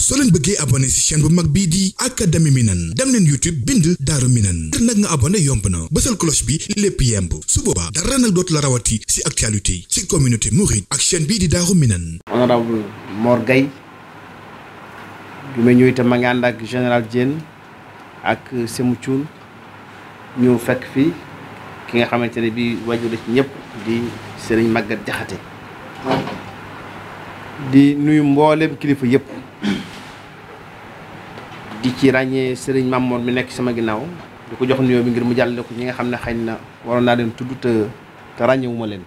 soo leen bëggee abonné ci chaîne bu mag bii di Académie Minane dem leen YouTube bind Daaru Minane ngir nag nga abonné yomb na bësal cloche bi lépp yemb su boobaa dara nag dootu la rawati ci actualité ci communauté mouride ak chaîne bii di Daaru Minane. Honorable Mor Gaye bi ma ñëw itam ma ngi ànd ak général Diène ak Sémou Thioune ñu fekk fii ki nga xamante ne bii waju la ci ñëpp di Serigne Maguette Diakhaté di nuyu mboolem kilifa yëpp di ci ràññee Serigne Mamour mi nekk sama ginnaaw di ko jox nuyoo bi ngir mu jàllale ko ñi nga xam ne xëy na waroon naa leen tudd te ràññewuma leen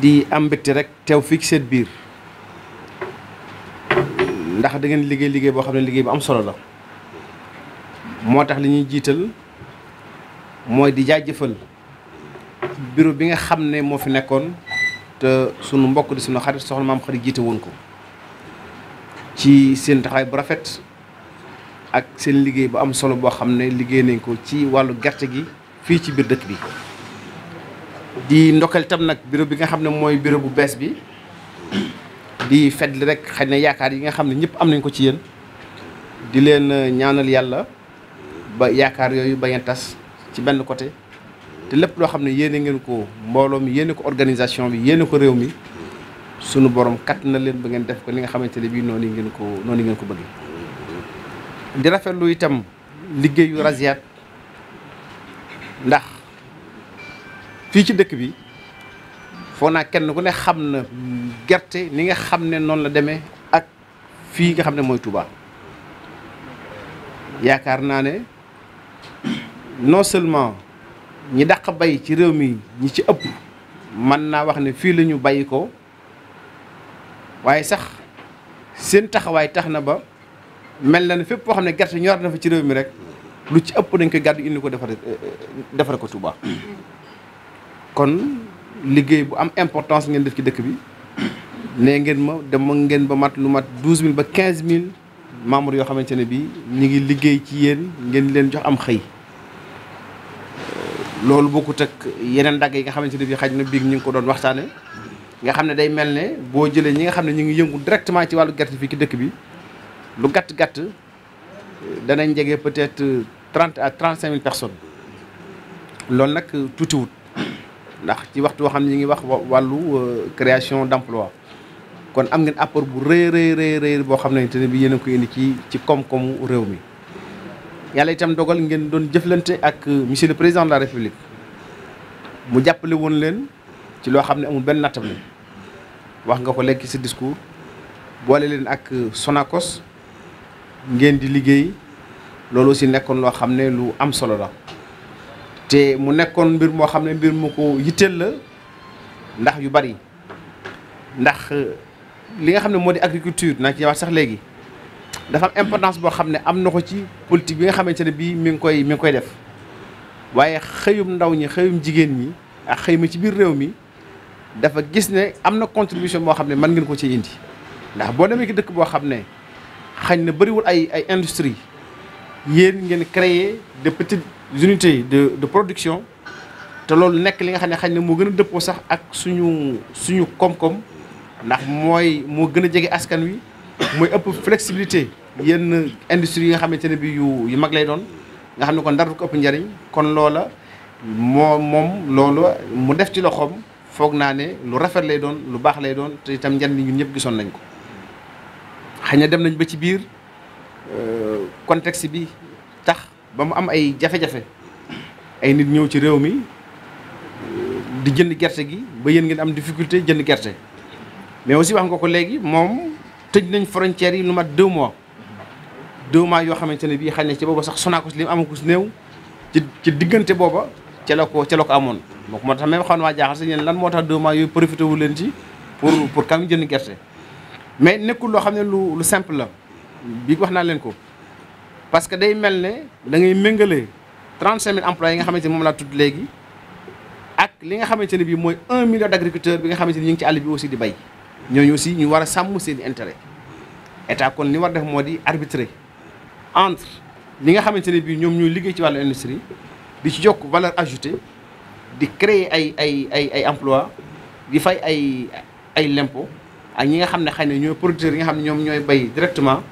di am mbégte rek teew fii ci seen biir ndax da ngeen liggéey boo xam ne liggéey bu am solo la moo tax li ñuy jiital mooy di jaajëfal bureau bi nga xam ne moo fi nekkoon te sunu mbokk di sunu xarit soxna maam xarit jiite woon ko ci seen taxawaay bu rafet ak seen liggéey bu am solo boo xam ne liggéey nañ ko ci wàllu gerte gi fii ci biir dëkk bi di ndokkal tam nag bureau bi nga xam ne mooy bureau bu bees bi di fetli rek xëy na yaakaar yi nga xam ne ñëpp am nañ ko ci yéen di leen ñaanal yàlla ba yaakaar yooyu bañ a tas ci benn côté te lépp loo xam ne yéene ngeen ko mbooloo mi yéene ko organisation bi yéene ko réew mi sunu borom kat na leen ba ngeen def ko li nga xamante ne bii noonu ngeen ko bëgg. di rafetlu itam liggéeyu Rasiaat ndax fii ci dëkk bi foo naa kenn ku ne xam na gerte ni nga xam ne noonu la demee ak fii nga xam ne mooy Touba yaakaar naa ne non seulement ñi dàq bay ci réew mi ñi ci ëpp mën naa wax ne fii la ñu bàyyi ko waaye sax seen taxawaay tax na ba mel na ne fépp foo xam ne gerte ñor na fa ci réew mi rek lu ci ëpp dañ koy gàddu indi ko defare ko Touba kon liggéey bu am importance ngeen def ci dëkk bi nee ngeen ma dem ngeen ba mat lu mat 12000 ba 15000 membres yoo xamante ne bii ñu ngi liggéey ci yéen ngeen leen jox am xëy loolu bokkut ak yeneen dagg yi nga xamante ne bii xaj na biig ñu ngi ko doon waxtaane nga xam ne day mel ne boo jëlee ñi nga xam ne ñu ngi yëngu directement ci wàllu gerte fii ci dëkk bi lu gàtt-gàtt danañ jege peut-être 30 à 35000 personnes loolu nag tuutiwut ndax ci waxtu boo xam ne ñu ngi wax wàllu création d'emploi kon am ngeen apport bu rëy boo xam ne te ne bi yéen a ko indi ci koom-koomu réew mi yàlla itam dogal ngeen doon jëflante ak monsieur le président de la république mu jàppale woon leen ci loo xam ne amul benn nattable wax nga ko léegi ci sa discours boole leen ak Sonacos ngeen di liggéey loolu aussi nekkoon loo xam ne lu am solo la te mu nekkoon mbir moo xam ne mbir mu ko yitteel la ndax yu bari ndax li nga xam ne moo di agriculture naa ci wax sax léegi dafa am importance boo xam ne am na ko ci politique bi nga xamante ne bii mi ngi koy def waaye xëyum ndaw ñi xëyum jigéen ñi ak xëy ma ci biir réew mi dafa gis ne am na contribution boo xam ne mën ngeen ko ci indi ndax boo demee ki dëkk boo xam ne xañ na bëriwul ay industrie yéen ngeen créer de petites unités de production te loolu nekk li nga xam ne xañ na moo gën a dëppoo sax ak suñu koom-koom ndax moo gën a jege askan wi mooy ëpp flexibilité yenn industrie yi nga xamante ne bi yu mag lay doon nga xam ne kon dara ko ëpp njariñ kon loola moom loolu mu def ci loxoom foog naa ne lu rafet lay doon lu baax lay doon te itam njariñ ñun ñëpp gisoon nañ ko xëy na dem nañ ba ci biir contexte bi tax ba mu am ay jafe-jafe ay nit ñëw ci réew mi di jënd gerte gi ba yéen ngeen am difficulté jënd gerte mais aussi wax nga ko léegi moom tëj nañ frontières yi lu mat 2 mois yoo xamante ne bii xëy na ci booba sax Sonacos li mu amagu si néew ci diggante booba ca la ko amoon donc moo tax même xam ne waa jaaxal sax yéen lan moo tax 2 mois yooyu profité wu leen ci pour kam jënd gerte mais nekkul loo xam ne lu simple la bii wax naa leen ko parce que day mel ne da ngay méngale 35000 emplois yi nga xamante ne moom laa tudd léegi ak li nga xamante ne bii mooy 1 million d'agriculteurs bi nga xamante ne ñu ngi ci àll bi aussi di bay ñooñu aussi ñu war a sàmm seen intérêt état kon li war def moo di arbitrer entre li nga xamante ne bii ñoom ñooy liggéey ci wàllu industrie di ci jokk valeur ajoutée di créer ay emploi di fay ay l'impôt ak ñi nga xam ne xëy na ñooy producteurs yi nga xam ne ñoom ñooy bay directement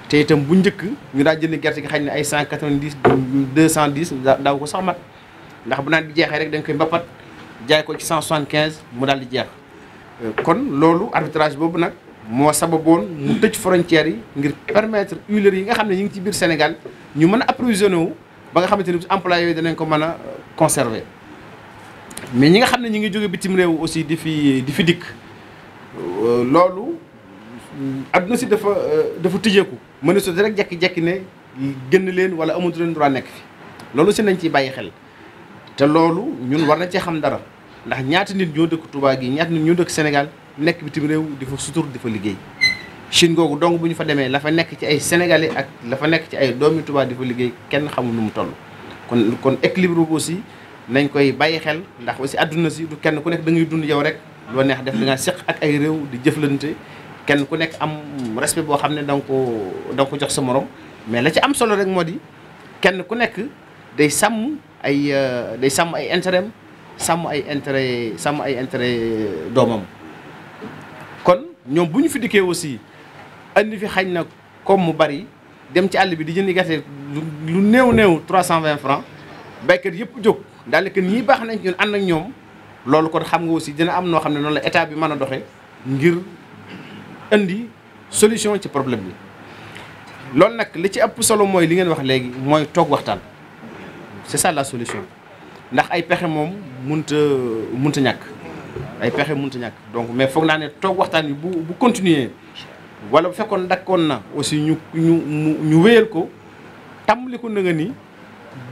te itam bu njëkk ñu daal jënd gerte gi xëy na ay 190 210 daaw ko sax mat ndax bu naan bi jeexee rek dañ koy mbappat jaay ko ci 175 mu daal di jeex kon loolu arbitrage boobu nag moo sababoon mu tëj frontières yi ngir permettre huileurs yi nga xam ne ñu ngi ci biir Sénégal ñu mën a approvisionné wu ba nga xamante ni employés yooyu danañ ko mën a conserver mais ñi nga xam ne ñu ngi jóge bitim réew aussi di fi dikk loolu adduna si dafa tijjeeku mën a soti rek jekki-jekki ne génn leen wala amatu leen droit nekk fi loolu si nañ ciy bàyyi xel te loolu ñun war nañ cee xam dara ndax ñaata nit ñoo dëkk Touba gi ñaata nit ñoo dëkk Sénégal nekk bitim réew di fa sutur di fa liggéey Chine googu donc bu ñu fa demee la fa nekk ci ay sénégalais ak la fa nekk ci ay doomi Touba di fa liggéey kenn xamul nu mu toll kon équilibre boobu aussi nañ koy bàyyi xel ndax aussi àdduna si du kenn ku nekk da ngay dund yow rek loo neex def da nga seq ak ay réew di jëflante kenn ku nekk am respect boo xam ne da nga ko jox sa morom mais la ci am solo rek moo di kenn ku nekk day sàmm ay intérêt sàmm ay intérêt doomam kon ñoom bu ñu fi dikkee aussi andi fi xañ na comme mu bari dem ci àll bi di jëndi gerte lu néew 320 francs baykat yëpp jóg daal que ñii baax nañ ñun ànd ak ñoom loolu kon xam nga aussi dina am noo xam ne noonu la état bi mën a doxe ngir indi solution ci problème bi loolu nag li ci ëpp solo mooy li ngeen wax léegi mooy toog waxtaan c'est ça la solution ndax ay pexe moom munta ñàkk ay pexe munta ñàkk donc mais foog naa ne toog waxtaan yi bu continuer wala bu fekkoon dakkoon na aussi ñu wéyal ko tàmbali ko na nga ni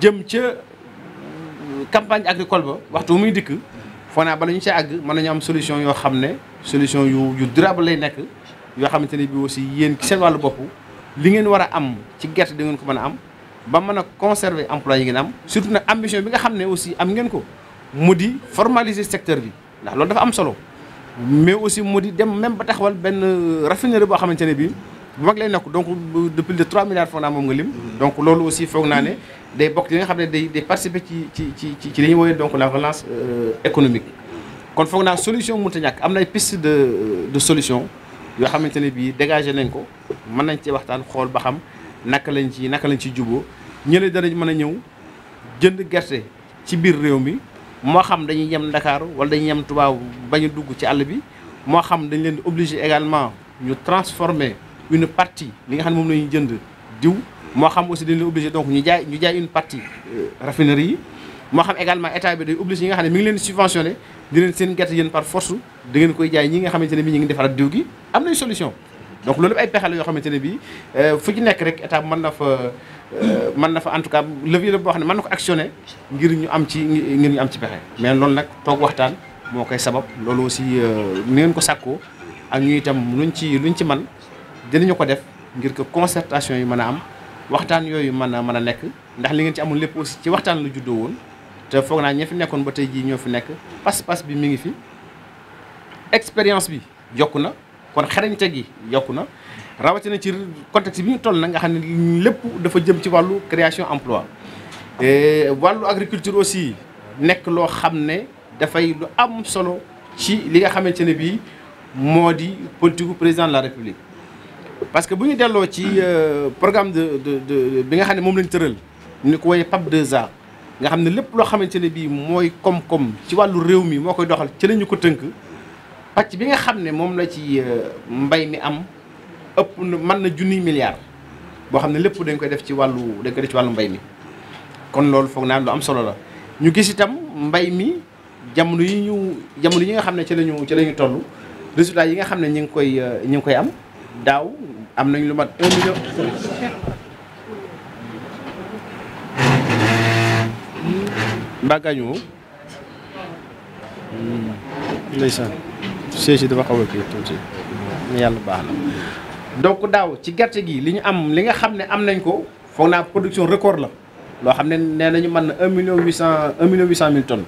jëm ca campagne agricole ba waxtu muy dikk foog naa bala ñu ca àgg mën nañu am solution yoo xam ne solution yu durable lay nekk yoo xamante ne bi aussi yéen ci seen wàllu bopp li ngeen war a am ci gerte di ngeen ko mën a am ba mën a conserver emploi yi ngeen am surtout nag ambition bi nga xam ne aussi am ngeen ko mu di formaliser secteur bi ndax loolu dafa am solo mais aussi mu di dem même ba taxawal benn raffinerie boo xamante ne bii bu mag lay nekk donc de plus de 3 milliards foog naa moom nga lim donc loolu aussi foog naa ne day bokk li nga xam ne day participer ci li ñuy woowee donc la relance économique kon foog naa solution mënut a ñàkk am na ay piste de solution yoo xamante ne bii dégagé nañ ko mën nañ ci waxtaan xool ba xam naka lañ ci juboo ñële danañ mën a ñëw jënd gerte ci biir réew mi moo xam dañuy yem Ndakaaru wala dañuy yem Touba bañ a dugg ci àll bi moo xam dañ leen di obligé également ñu transformer une partie li nga xam ne moom la ñuy jënd diw moo xam aussi dañ leen obligé donc ñu jaay une partie raffinerie yi moo xam également état bi day obligé ñi nga xam ne mi ngi leen di subventionné di leen seen gerte yéen par force da ngeen koy jaay ñi nga xamante ne bi ñu ngi defarat diw gi am nañ solution donc loolu ay pexe la yoo xamante ne bii fu ci nekk rek état mën na fa en tout cas levier la boo xam ne mën na ko actionné ngir ñu am ci pexe mais loolu nag toog waxtaan moo koy sabab loolu aussi ni ngeen ko sàkkoo ak ñu itam luñ ci man dinañu ko def ngir que concertation yi mën a am waxtaan yooyu mën a nekk ndax li ngeen ci amul lépp aussi ci waxtaan la juddoo woon te foog naa ñi fi nekkoon ba tey jii ñoo fi nekk pas-pas bi mi ngi fi expérience bi yokku na kon xarañte gi yokku na rawatina ci contexte bi ñu toll nag nga xam ne lépp dafa jëm ci wàllu création emploi wàllu agriculture aussi nekk loo xam ne dafay lu am solo ci li nga xamante ne bii moo di politique du président de la République parce que bu ñu delloo ci programme de bi nga xam ne moom lañ tëral ñu ko woowee PAP 2A nga xam ne lépp loo xamante ne bii mooy koom-koom ci wàllu réew mi moo koy doxal ci la ñu ko tënk pàcc bi nga xam ne moom la ci mbay mi am ëpp na mën na junniy milliards boo xam ne lépp dañ koy def ci wàllu mbay mi kon loolu foog naa lu am solo la ñu gis itam mbay mi jamono yi nga xam ne ci lañu toll résultat yi nga xam ne ñu ngi koy am daaw am nañ lu mat 1 million mbagaañu ndeysaan siège dafa xaw a kii tuuti yàlla baax na donc daaw ci gerte gi li nga xam ne am nañ ko foog naa production record la loo xam ne nee nañu mën na 1 million 800 mille tonnes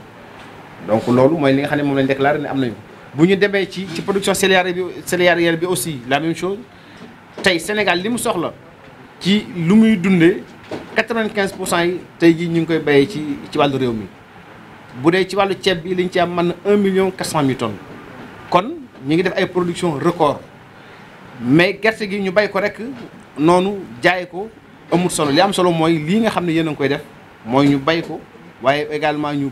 donc loolu mooy li nga xam ne moom lañ déclaré ne am nañu bu ñu demee ci production céréalière bi aussi la même chose tey Sénégal li mu soxla ci lu muy dundee 95% yi tey jii ñu ngi koy béyee ci wàllu réew mi bu dee ci wàllu ceeb bi liñ ci am mën na 1 million 400 mille tonnes kon ñi ngi def ay production record mais gerte gi ñu bay ko rek noonu jaay ko amul solo li am solo mooy lii nga xam ne yéen a ngi koy def mooy ñu bay ko waaye également ñu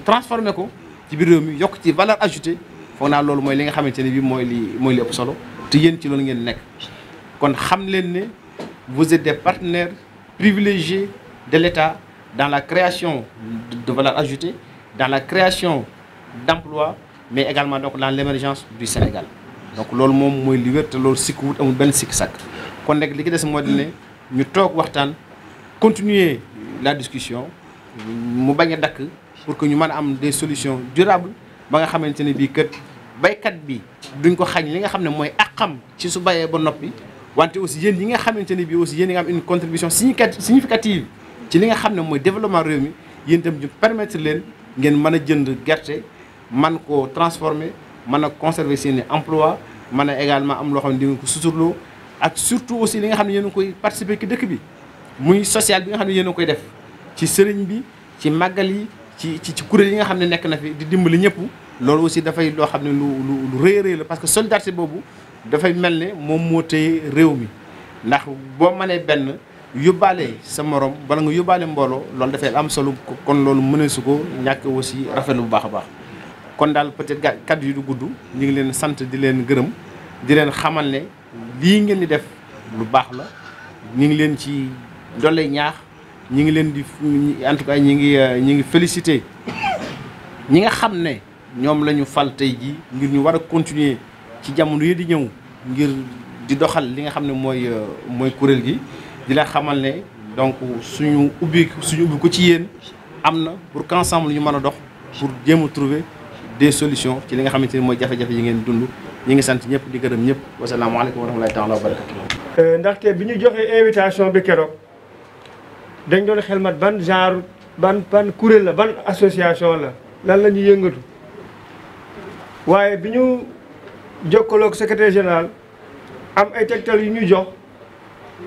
transformer ko ci biir réew mi yokk ci valeur ajoutée foog naa loolu mooy li nga xamante ne bii mooy li ëpp solo te yéen ci loolu ngeen nekk. kon xam leen ne vous êtes des partenaires privilégiés de l'État dans la création de valeur ajoutée, dans la création d'emplois, mais également donc dans l'émergence du Sénégal. Donc loolu moom mooy li wér te loolu sikk wut amul benn sikk sàkk kon nag li ki des moo di ne ñu toog waxtaan continuer la discussion mu bañ a dakk pour que ñu mën a am des solutions durables ba nga xamante ne bii kat baykat bi duñ ko xañ li nga xam ne mooy àqam ci su bayee ba noppi wante aussi yéen yi nga xamante ne bii aussi yéen yi nga am une contribution significative ci li nga xam ne mooy développement réew mi yéen itam ñu permettre leen ngeen mën a jënd gerte man koo transformer mën a conserver seen i emploi mën a également am loo xam ne di nga ko suturloo ak surtout aussi li nga xam ne yéen a koy participer ci dëkk bi muy social bi nga xam ne yéen a koy def ci sëriñ bi ci màggal yi ci kuréel yi nga xam ne nekk na fi di dimbali ñëpp loolu aussi dafay loo xam ne lu rëy a rëy la parce que solidarité boobu dafay mel ne moom moo téye réew mi ndax boo mënee benn yóbbaale sa morom bala nga yóbbaale mbooloo loolu dafay am solo kon loolu mënee su ko ñàkk aussi rafetlu bu baax a baax kon daal peut-être kaddu yi du gudd ñu ngi leen sant di leen gërëm di leen xamal ne lii ngeen di def lu baax la ñu ngi leen ci doole ñaax ñi ngi leen di en tout cas ñi ngi félicité ñi nga xam ne ñoom la ñu fal tey jii ngir ñu war a continuer ci jamono yi di ñëw ngir di doxal li nga xam ne mooy kuréel gi di la xamal ne donc suñu ubbi ko ci yéen am na pour qu'ensemble ñu mën a dox pour jéem a trouver des solutions ci li nga xamante ni mooy jafe-jafe yi ngeen dund ñi ngi sant ñëpp di gërëm ñëpp wasalaamaaleykum wa rahmatulahi taala wa barakatuh. ndaxte bi ñu joxee invitation bi keroog dañ doon xelmat ban genre ban kuréel la ban association la lan la ñuy yëngatu waaye bi ñu jokkaloog secrétaire général am ay tegtal yu ñu jox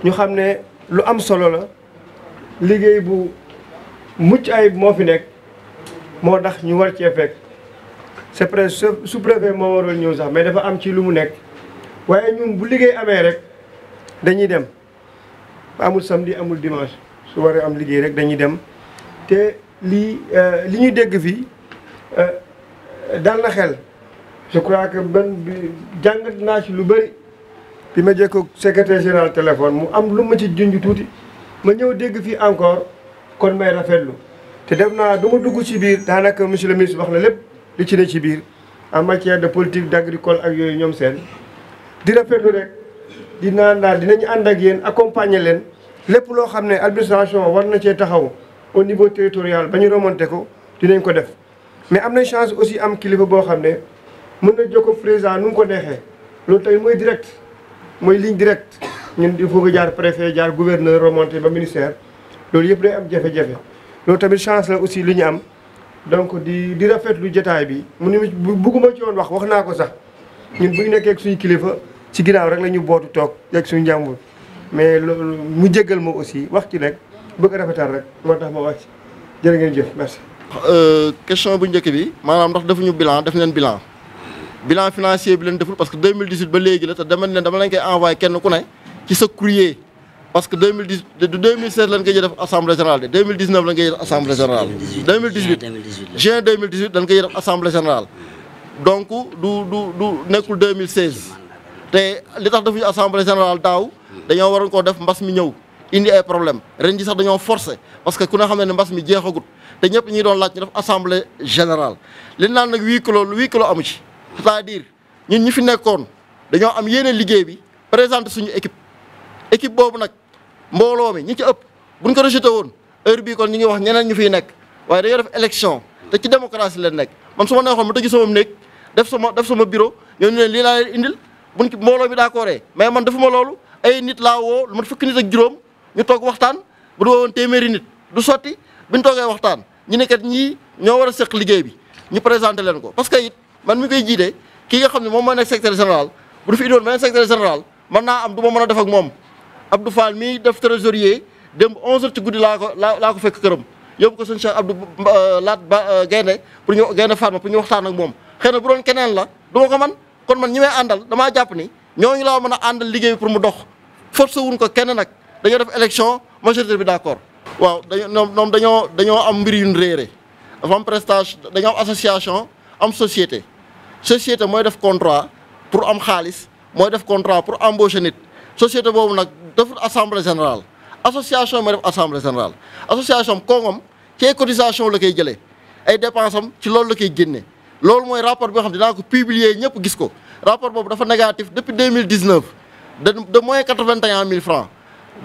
ñu xam ne lu am solo la liggéey bu mucc ayib moo fi nekk moo tax ñu war cee fekk c'est presque sous-préfet moo waroon ñëw sax mais dafa am ci lu mu nekk waaye ñun bu liggéey amee rek dañuy dem amul samedi amul dimanche su waree am liggéey rek dañuy dem te li ñuy dégg fii dal na xel je crois que bi jàngat naa ci lu bëri bi ma jëkkoog secrétaire général téléphone mu am lu ma ci junj tuuti ma ñëw dégg fii encore kon may rafetlu te def naa du ma dugg ci biir daanaka monsieur le ministre wax na lépp li ci ne ci biir en matière de politique d'agricole ak yooyu ñoom seen di rafetlu rek di naan daal dinañu ànd ak yéen accompagner leen lépp loo xam ne administration war na cee taxaw au niveau territorial ba ñu remonté ko dinañ ko def mais am na chance aussi am kilifa boo xam ne mën na jokkoo président nu mu ko neexee loolu tamit mooy direct mooy ligne directe ñun il faut que jaar préfet jaar gouverneur remonté ba ministère loolu yëpp day am jafe-jafe loolu tamit chance la aussi li ñu am donc di rafetlu jotaay bi mu ni bugguma ci woon wax naa ko sax ñun bu ñu nekkee ak suñu kilifa ci ginnaaw rek la ñu bootu toog yegg suñu njàmbur mais loolu mu jéggal ma aussi wax ci rek bëgg a rafetal rek moo tax ma wax ci jërë ngeen jëf merci. question bu njëkk bi maanaam ndax defuñu bilan def leen bilan financier bi leen deful parce que 2018 ba léegi la te dama leen koy envoyé kenn ku ne ci sa courrier parce que 2016 lañ koy def assemblée générale de 2019 lañ koy def assemblée générale. 2018 juin 2018 lañ koy def assemblée générale. donc du nekkul 2016 te li tax defuñu assemblée générale daaw dañoo waroon koo def mbas mi ñëw indi ay problème ren ji sax dañoo forcé parce que ku ne xam ne mbas mi jeexagut te ñëpp ñi doon laaj ñu def assemblée générale li naan nag huis clos amu ci. c'est-à-dire ñun ñi fi nekkoon dañoo am yéene liggéey bi présenter suñu équipe boobu nag mbooloo mi ñi ci ëpp buñ ko rejeté woon heure bii kon ñu ngi wax ñeneen ñu fiy nekk waaye dañoo def élection te ci démocratie leen nekk man su ma neexoon ma tëju sama néeg def sama bureau ñoo ne leen lii laa leen indil buñ ci mbooloo bi d'accord mais man defuma loolu ay nit laa woo lu mat fukki nit ak juróom ñu toog waxtaan bu du woon téeméeri nit du sotti biñ toogee waxtaan ñu ne kat ñii ñoo war a seq liggéey bi ñu présenté leen ko parce que it man mi koy jiite ki nga xam ne moom moo nekk secrétaire général bu du fi indoon beneen secrétaire général mën naa am du ma mën a def ak moom Abdou Fall mii def trésorier démb 11h ci guddi laa ko fekk këram yóbbu ko sëñ Cheikh Abdou Laat ba Gaynde pour ñu Gaynde Fatma pour ñu waxtaan ak moom xëy na bu doon keneen la du ma ko man kon man ñi may àndal damaa jàpp ni ñooñu laa mën a àndal liggéey pour mu dox forcé wuñ ko kenn nag dañoo def élection majorité bi d'accord. waaw dañoo am mbir yu ñu réere dafa am prestation dañoo am association am société mooy def contrat pour am xaalis mooy def contrat pour embaucher nit société boobu nag deful assemblée générale association mooy def assemblée générale association koongam ci cotisation la koy jëlee ay dépenses am ci loolu la koy génne loolu mooy rapport bi nga xam dinaa ko publier ñëpp gis ko rapport boobu dafa négatif depuis 2019 de moins 81 000 francs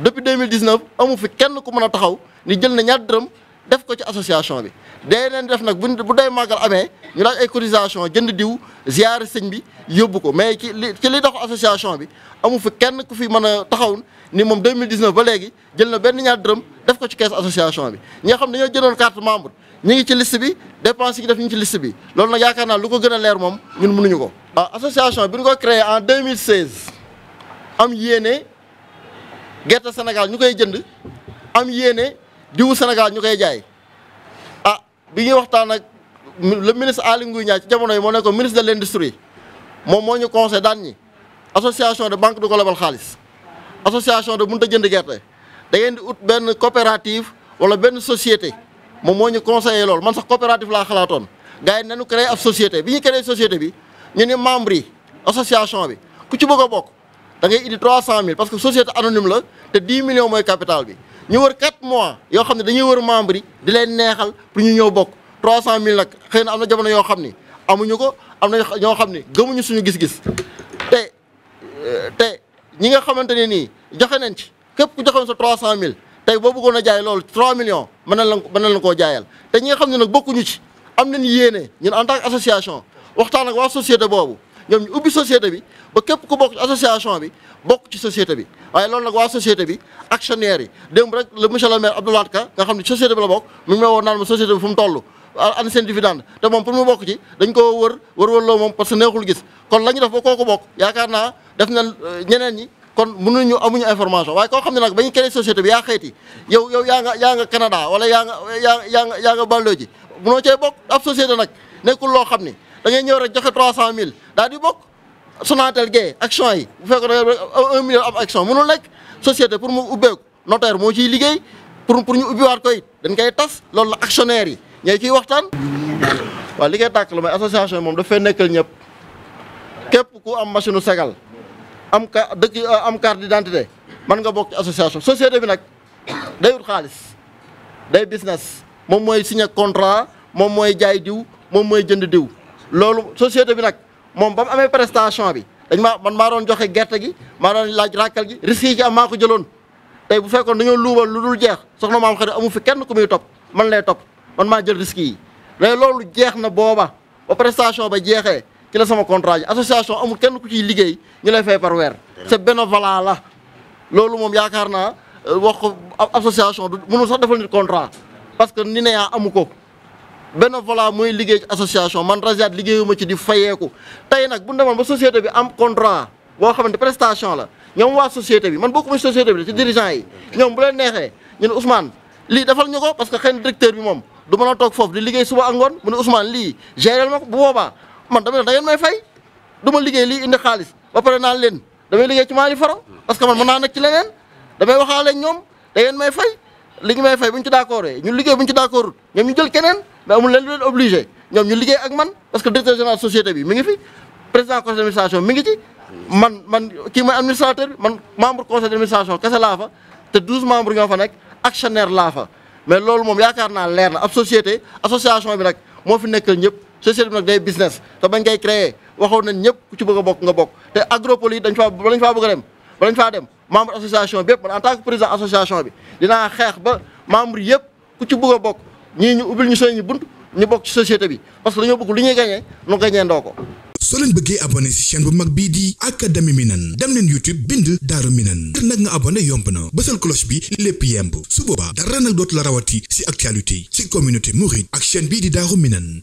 depuis 2019 amu fi kenn ku mën a taxaw ni jël na ñaar dërëm def ko ci association bi day leen def nag bu day màggal amee ñu laaj ay cotisation jënd diw ziyaare sëñ bi yóbbu ko mais ci li dox association bi amu fi kenn ku fi mën a taxaw ni moom 2019 ba léegi jël na benn ñaar dërëm def ko ci caisse association bi ñi nga xam dañoo jëndoon carte membre ñu ngi ci liste bi dépense yi def ñu ci liste bi loolu nag yaakaar naa lu ko gën a leer moom ñun mënuñu ko. association bi ñu ko créé en 2016 am yéene gerte Sénégal ñu koy jënd am yéene diwu Sénégal ñu koy jaay bi ñuy waxtaan ak le ministre Aly Ngouille Ndiaye ci jamono yi moo nekkoon ministre de l'industrie moom moo ñu conseillé daan ñi association de banque du ko lebal xaalis association de mënut a jënd gerte da ngeen di ut benn coopérative wala benn société moom moo ñu conseillé loolu man sax coopérative laa xalaatoon gars yi nañu créé ab société bi ñu créé société bi ñu ne membre yi association bi ku ci bëgg a bokk da ngay indi 300 000 parce que société anonyme la te 10 millions mooy capital bi ñu wër 4 mois yoo xam ne dañuy wër membre yi di leen neexal pour ñu ñëw bokk 300 000 nag xëy na am na jamono yoo xam ni amuñu ko am na ñoo xam ni gëmuñu suñu gis-gis te ñi nga xamante ne nii joxe nañ ci képp ku joxe sa 300 000 tey boo bëggoon a jaay loolu 3 millions mën na la koo jaayal te ñi nga xam ne nag bokkuñu ci am nañ yéene ñun en tant que association waxtaan ak waa société boobu ñoom ñu ubbi société bi ba képp ku bokk ci association bi bokk ci société bi waaye loolu nag waa société bi actionnaire yi démb rek le monsieur le maire Abdoulaye Ka nga xam ne société bi la bokk mu ngi may woon naan ma société bi fu mu toll an seen dividende te moom pour mu bokk ci dañ koo wër loo moom parce que neexul gis kon la ñu def ba kooku bokk yaakaar naa def na ñeneen ñi kon mënuñu amuñu information waaye koo xam ne nag ba ñu créé société bi yaa xëyti yow yaa nga Canada wala yaa nga Balloo ji munoo cee bokk ab société nag nekkul loo xam ni da ngay ñëw rek joxe 300 000 daal di bokk Sonatel Guèye action yi bu fekkoon ne 1 million am action mënul nekk société pour mu ubbeeku notaire moo ciy liggéey pour ñu ubbiwaat koy dañ koy tas loolu la actionnaire yi ñooy ciy waxtaan. waaw li koy tàkk la mooy association yi moom dafay nekkal ñëpp képp ku am machine u segal am carte d'identité mën nga bokk ci association société bi nag day wut xaalis day business moom mooy signé contrat moom mooy jaay diw moom mooy jënd diw loolu société bi nag moom ba mu amee prestation bi man maa doon joxe gerte gi maa doon laaj ràkkal gi risques yi ci am maa ko jëloon tey bu fekkoon dañoo luubal lu dul jeex soxna maam xarit amu fi kenn ku muy topp man lay topp man maa jël risques yi mais loolu jeex na booba ba prestation ba jeexee ci la sama contrat ji association amul kenn ku ciy liggéey ñu lay fay par weer c'est bénévolat la loolu moom yaakaar naa wax ko association du mënul sax defal nit contrat parce que ni ne yaa amu ko bénévolat mooy liggéey ci association man Rasiaat liggéeyuma ci di fayeeku tey nag bu ñu demoon ba société bi am contrat boo xamante prestation la ñoom waa société bi man bokkuma ci société bi ci dirigeant yi ñoom bu leen neexee ñu ne Ousmane lii defal ñu ko parce que xëy na directeur bi moom du mën a toog foofu di liggéey suba ak ngoon mu ne Ousmane lii gérer ma ko bu boobaa man dama ne da ngeen may fay du ma liggéey lii indi xaalis ba pare naan leen damay liggéey ci Mali Faro parce que man mën naa nekk ci leneen damay waxaale ñoom da ngeen may fay li ngi may fay bu ñu ci d'accord ñu liggéey bu ñu ci d'accord ñoom ñu jël keneen mais amul leen lu leen obligé ñoom ñu liggéey ak man parce que directeur général société bi mi ngi fi président conseil d'administration mi ngi ci man kii mooy administrateur bi man membre conseil d'administration kese laa fa te 12 membres ñoo fa nekk actionnaire laa fa mais loolu moom yaakaar naa leer na ab société association bi nag moo fi nekkal ñëpp société bi nag day business te bañ koy créer waxoon nañ ñëpp ku ci bëgg a bokk nga bokk te Agropole yi dañ faa bëgg a dem balañ faa dem membre association bi yëpp man en tant que président association bi dinaa xeex ba membre yëpp ku ci bëgg a bokk ñii ñu ubbil ñu seen bunt ñu bokk ci société bi parce que dañoo bëgg lu ñuy gagné nu gagné ndoo ko. soo leen bëggee abonné ci chaîne bu mag bii di Académie Minane dem leen YouTube bind Daaru Minane ngir nag nga abonné yomb na bësal cloche bi lépp yemb su boobaa dara nag dootu la rawati ci actualité ci communauté mouride ak chaîne bii di Daaru Minane.